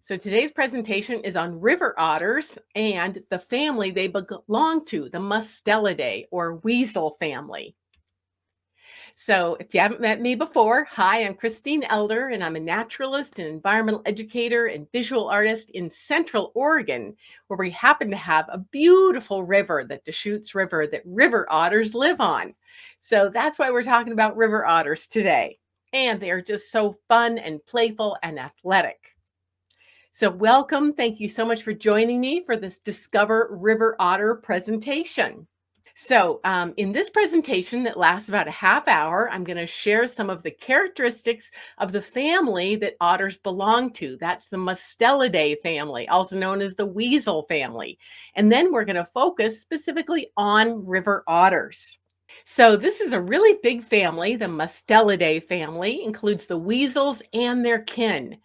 So today's presentation is on river otters and the family they belong to, the Mustelidae or weasel family. So if you haven't met me before, hi, I'm Christine Elder, and I'm a naturalist and environmental educator and visual artist in Central Oregon, where we happen to have a beautiful river, the Deschutes River, that river otters live on. So that's why we're talking about river otters today. And they are just so fun and playful and athletic. So welcome. Thank you so much for joining me for this Discover River Otter presentation. So in this presentation that lasts about a half hour, I'm going to share some of the characteristics of the family that otters belong to. That's the Mustelidae family, also known as the weasel family. And then we're going to focus specifically on river otters. So this is a really big family. The Mustelidae family includes the weasels and their kin.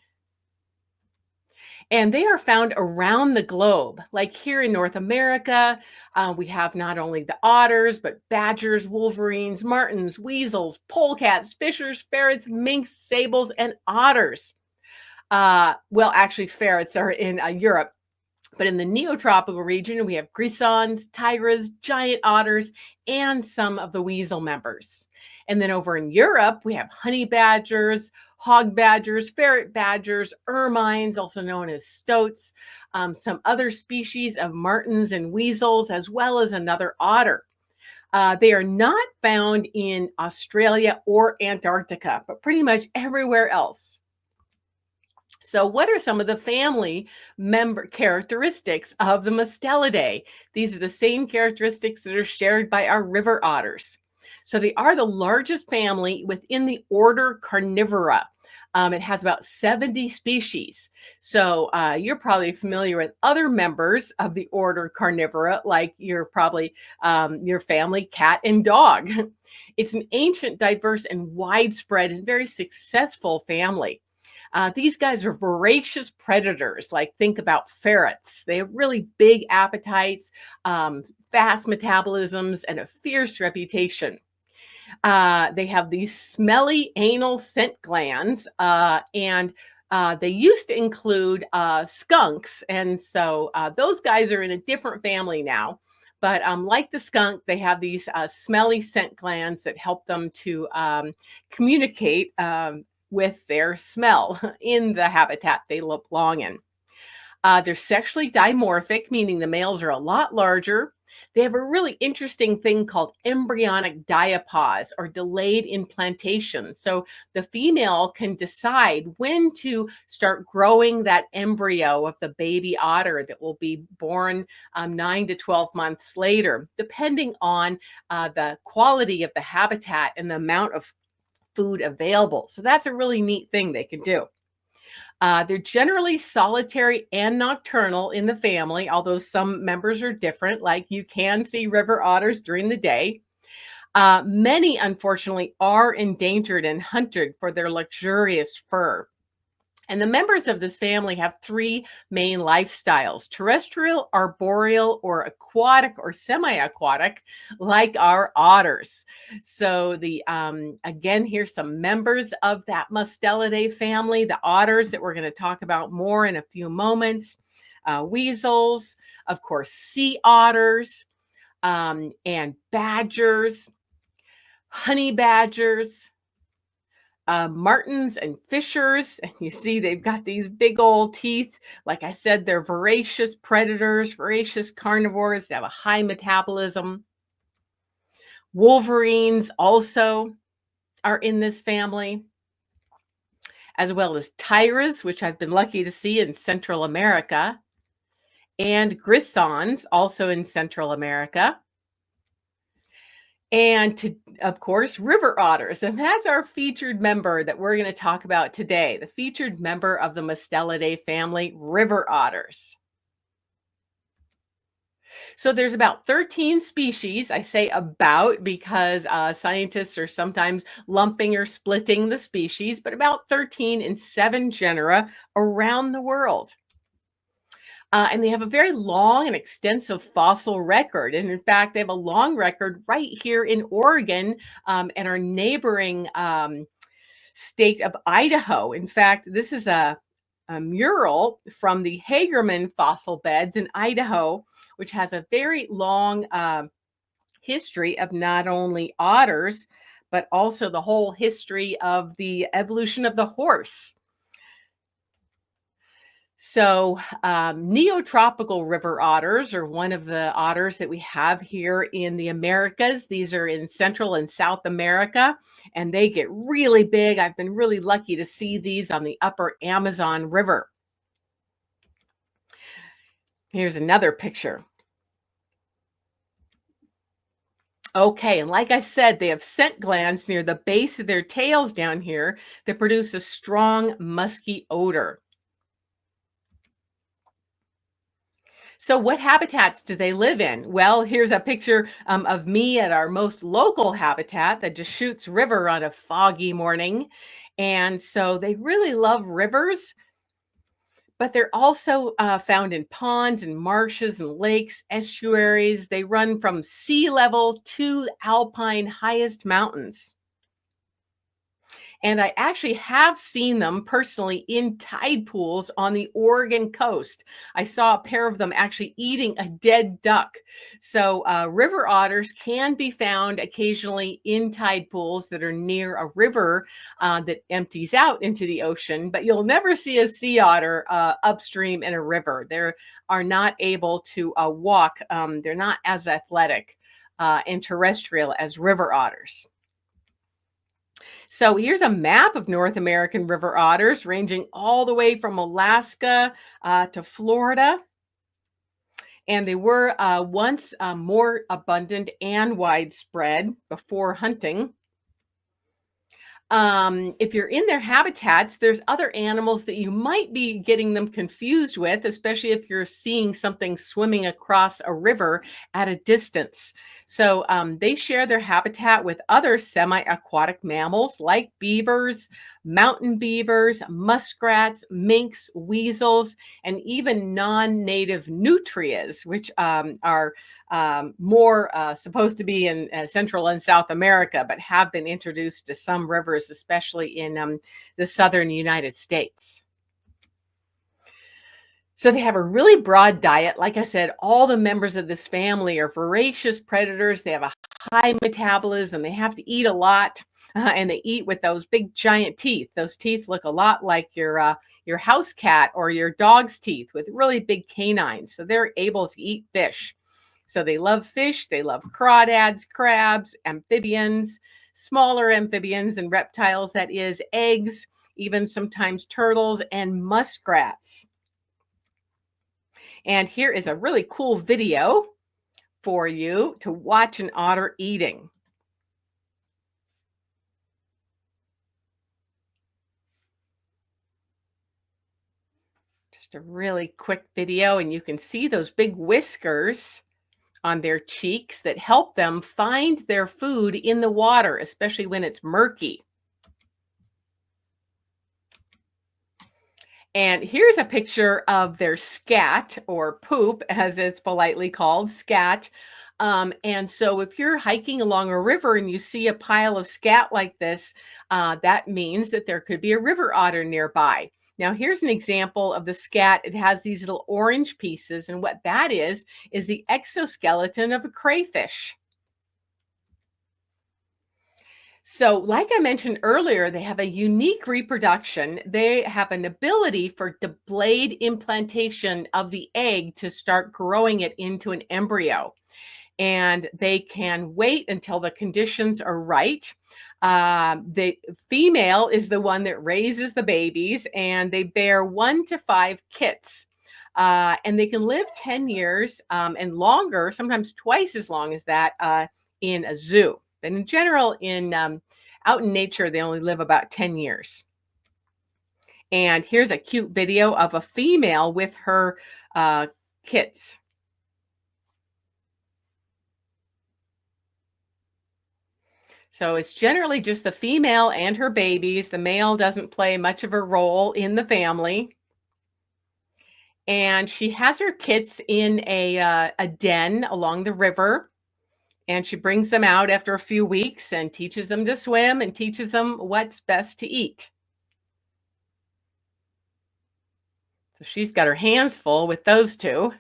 And they are found around the globe. Like here in North America, we have not only the otters, but badgers, wolverines, martens, weasels, polecats, fishers, ferrets, minks, sables, and otters. Well, actually, ferrets are in Europe. But in the neotropical region, we have grisons, tigers, giant otters, and some of the weasel members. And then over in Europe, we have honey badgers, hog badgers, ferret badgers, ermines, also known as stoats, some other species of martens and weasels, as well as another otter. They are not found in Australia or Antarctica, but pretty much everywhere else. So what are some of the family member characteristics of the Mustelidae? These are the same characteristics that are shared by our river otters. So they are the largest family within the order Carnivora. It has about 70 species. So you're probably familiar with other members of the order Carnivora, like you're probably your family cat and dog. It's an ancient, diverse, and widespread and very successful family. These guys are voracious predators, like think about ferrets. They have really big appetites, fast metabolisms, and a fierce reputation. They have these smelly anal scent glands, and they used to include skunks. And so those guys are in a different family now. But like the skunk, they have these smelly scent glands that help them to communicate with their smell in the habitat they belong in. They're sexually dimorphic, meaning the males are a lot larger. They have a really interesting thing called embryonic diapause or delayed implantation. So the female can decide when to start growing that embryo of the baby otter that will be born 9 to 12 months later, depending on the quality of the habitat and the amount of food available. So that's a really neat thing they can do. They're generally solitary and nocturnal in the family, although some members are different, like you can see river otters during the day. Many, unfortunately, are endangered and hunted for their luxurious fur. And the members of this family have three main lifestyles: terrestrial, arboreal, or aquatic or semi-aquatic, like our otters. So the again, here's some members of that Mustelidae family, the otters that we're going to talk about more in a few moments. Weasels, of course, sea otters, and badgers, honey badgers, martens and fishers. And you see they've got these big old teeth. Like I said, they're voracious predators, voracious carnivores. They have a high metabolism. Wolverines also are in this family, as well as tigers, which I've been lucky to see in Central America, and grisons, also in Central America. And of course, river otters. And that's our featured member that we're going to talk about today, the featured member of the Mustelidae family, river otters. So there's about 13 species. I say about because scientists are sometimes lumping or splitting the species, but about 13 in 7 genera around the world. And they have a very long and extensive fossil record. And in fact, they have a long record right here in Oregon and our neighboring state of Idaho. In fact, this is a a mural from the Hagerman fossil beds in Idaho, which has a very long history of not only otters, but also the whole history of the evolution of the horse. So, neotropical river otters are one of the otters that we have here in the Americas. These are in Central and South America, and they get really big. I've been really lucky to see these on the upper Amazon River. Here's another picture. Okay, and like I said, they have scent glands near the base of their tails down here that produce a strong, musky odor. So, what habitats do they live in? Well, here's a picture of me at our most local habitat, the Deschutes River, on a foggy morning. And so they really love rivers, but they're also found in ponds and marshes and lakes, estuaries. They run from sea level to alpine highest mountains. And I actually have seen them personally in tide pools on the Oregon coast. I saw a pair of them actually eating a dead duck. So, river otters can be found occasionally in tide pools that are near a river that empties out into the ocean, but you'll never see a sea otter upstream in a river. They are not able to walk, they're not as athletic and terrestrial as river otters. So here's a map of North American river otters ranging all the way from Alaska to Florida. And they were once more abundant and widespread before hunting. If you're in their habitats, there's other animals that you might be getting them confused with, especially if you're seeing something swimming across a river at a distance. So they share their habitat with other semi-aquatic mammals like beavers, mountain beavers, muskrats, minks, weasels, and even non-native nutrias, which are more supposed to be in Central and South America, but have been introduced to some rivers, especially in the southern United States. So they have a really broad diet. Like I said, all the members of this family are voracious predators. They have a high metabolism. They have to eat a lot, and they eat with those big giant teeth. Those teeth look a lot like your house cat or your dog's teeth with really big canines. So they're able to eat fish. So they love fish, they love crawdads, crabs, amphibians, smaller amphibians and reptiles, that is, eggs, even sometimes turtles and muskrats. And here is a really cool video for you to watch an otter eating. Just a really quick video, and you can see those big whiskers on their cheeks that help them find their food in the water, especially when it's murky. And here's a picture of their scat, or poop, as it's politely called, scat. And so if you're hiking along a river and you see a pile of scat like this, that means that there could be a river otter nearby. Now, here's an example of the scat. It has these little orange pieces, and what that is the exoskeleton of a crayfish. So, like I mentioned earlier, they have a unique reproduction. They have an ability for delayed implantation of the egg to start growing it into an embryo. And they can wait until the conditions are right. The female is the one that raises the babies, and they bear 1 to 5 kits. And they can live 10 years and longer, sometimes twice as long as that, in a zoo. But in general, in out in nature, they only live about 10 years. And here's a cute video of a female with her kits. So it's generally just the female and her babies. The male doesn't play much of a role in the family. And she has her kits in a den along the river. And she brings them out after a few weeks and teaches them to swim and teaches them what's best to eat. So she's got her hands full with those two.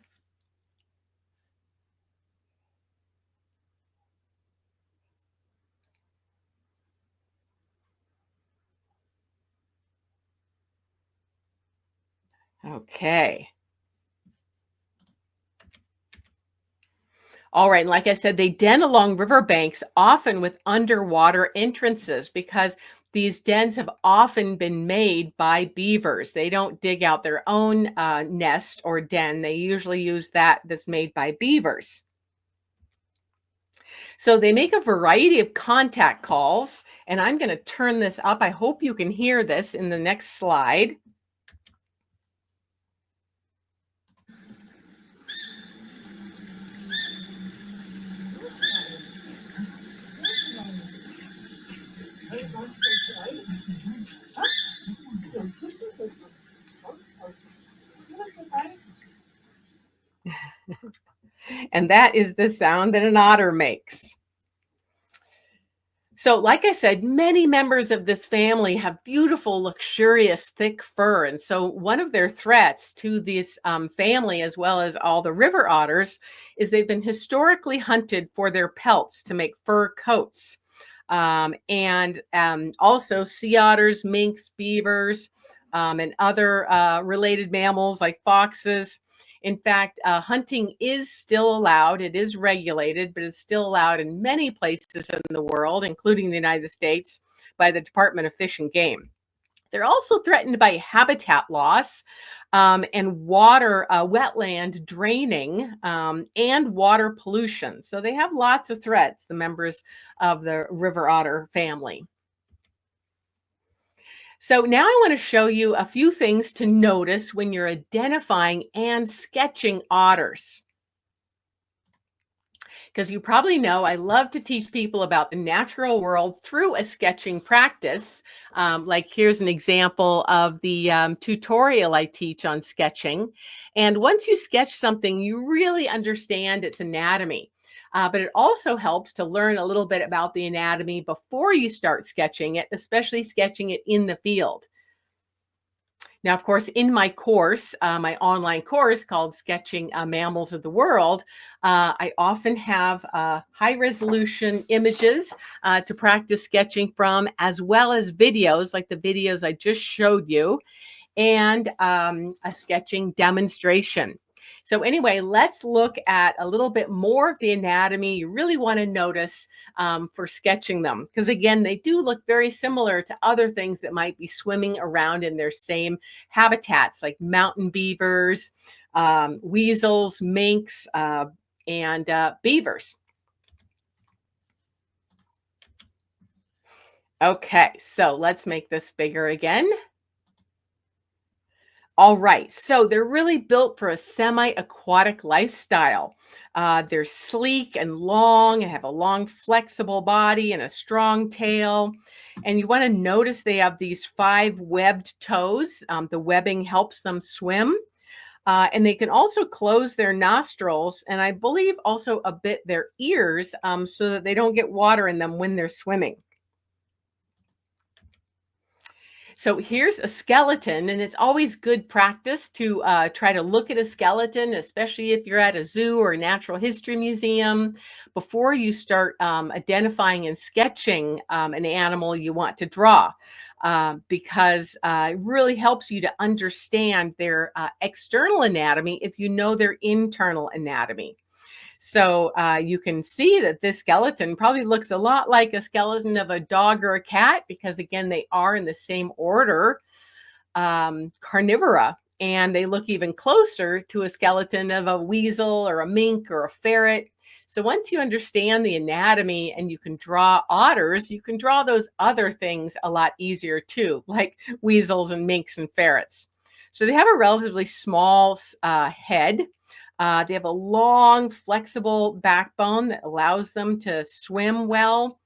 Okay. All right. And like I said, they den along riverbanks, often with underwater entrances, because these dens have often been made by beavers. They don't dig out their own nest or den. They usually use that that's made by beavers. So they make a variety of contact calls, and I'm going to turn this up. I hope you can hear this in the next slide. And that is the sound that an otter makes. So, like I said, many members of this family have beautiful, luxurious, thick fur. And so, one of their threats to this family, as well as all the river otters, is they've been historically hunted for their pelts to make fur coats. And also, sea otters, minks, beavers, and other related mammals like foxes. In fact, hunting is still allowed. It is regulated, but it's still allowed in many places in the world, including the United States, by the Department of Fish and Game. They're also threatened by habitat loss and water, wetland draining, and water pollution. So they have lots of threats, the members of the river otter family. So now I want to show you a few things to notice when you're identifying and sketching otters. Because you probably know I love to teach people about the natural world through a sketching practice. Like here's an example of the tutorial I teach on sketching. And once you sketch something, you really understand its anatomy. But it also helps to learn a little bit about the anatomy before you start sketching it, especially sketching it in the field. Now, of course, in my course, my online course called Sketching Mammals of the World, I often have high resolution images to practice sketching from, as well as videos like the videos I just showed you, and a sketching demonstration. So anyway, let's look at a little bit more of the anatomy you really want to notice for sketching them. Because again, they do look very similar to other things that might be swimming around in their same habitats, like mountain beavers, weasels, minks, and beavers. Okay, so let's make this bigger again. All right, so they're really built for a semi-aquatic lifestyle. They're sleek and long and have a long, flexible body and a strong tail. And you want to notice they have these 5 webbed toes. The webbing helps them swim. And they can also close their nostrils and I believe also a bit their ears so that they don't get water in them when they're swimming. So here's a skeleton, and it's always good practice to try to look at a skeleton, especially if you're at a zoo or a natural history museum, before you start identifying and sketching an animal you want to draw, because it really helps you to understand their external anatomy if you know their internal anatomy. So you can see that this skeleton probably looks a lot like a skeleton of a dog or a cat because, again, they are in the same order, carnivora, and they look even closer to a skeleton of a weasel or a mink or a ferret. So once you understand the anatomy and you can draw otters, you can draw those other things a lot easier too, like weasels and minks and ferrets. So they have a relatively small head. They have a long, flexible backbone that allows them to swim well.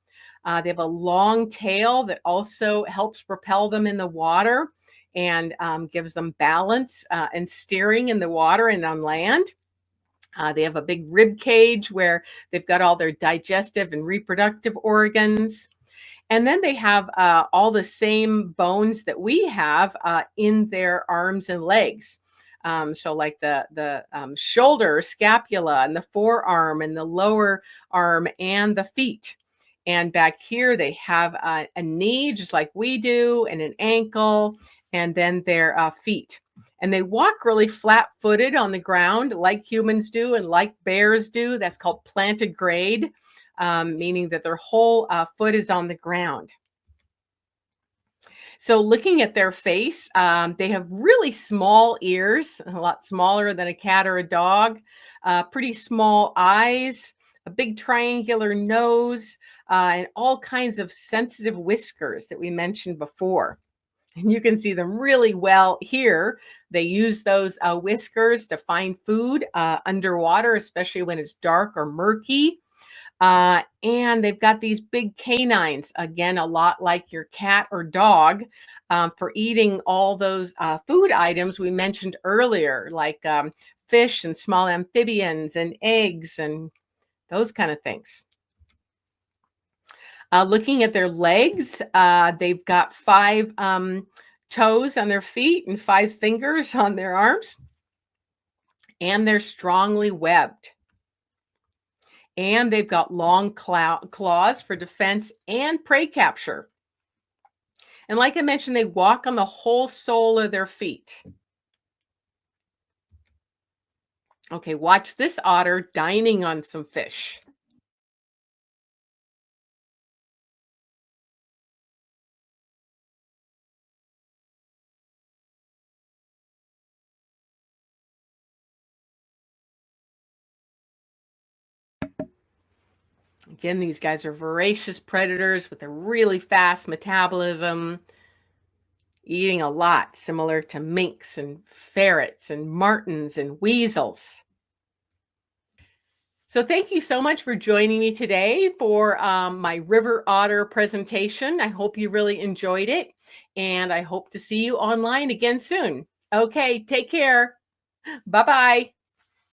They have a long tail that also helps propel them in the water and gives them balance and steering in the water and on land. They have a big rib cage where they've got all their digestive and reproductive organs. And then they have all the same bones that we have in their arms and legs. So, like the shoulder, scapula, and the forearm, and the lower arm, and the feet. And back here, they have a knee, just like we do, and an ankle, and then their feet. And they walk really flat footed on the ground, like humans do, and like bears do. That's called plantigrade, meaning that their whole foot is on the ground. So, looking at their face, they have really small ears, a lot smaller than a cat or a dog, pretty small eyes, a big triangular nose, and all kinds of sensitive whiskers that we mentioned before. And you can see them really well here. They use those whiskers to find food underwater, especially when it's dark or murky. And they've got these big canines, again, a lot like your cat or dog, for eating all those food items we mentioned earlier, like fish and small amphibians and eggs and those kind of things. Looking at their legs, they've got five toes on their feet and five fingers on their arms, and they're strongly webbed. And they've got long claws for defense and prey capture. And like I mentioned, they walk on the whole sole of their feet. Okay, watch this otter dining on some fish. Again, these guys are voracious predators with a really fast metabolism, eating a lot, similar to minks and ferrets and martens and weasels. So thank you so much for joining me today for my river otter presentation. I hope you really enjoyed it, and I hope to see you online again soon. Okay, take care. Bye-bye.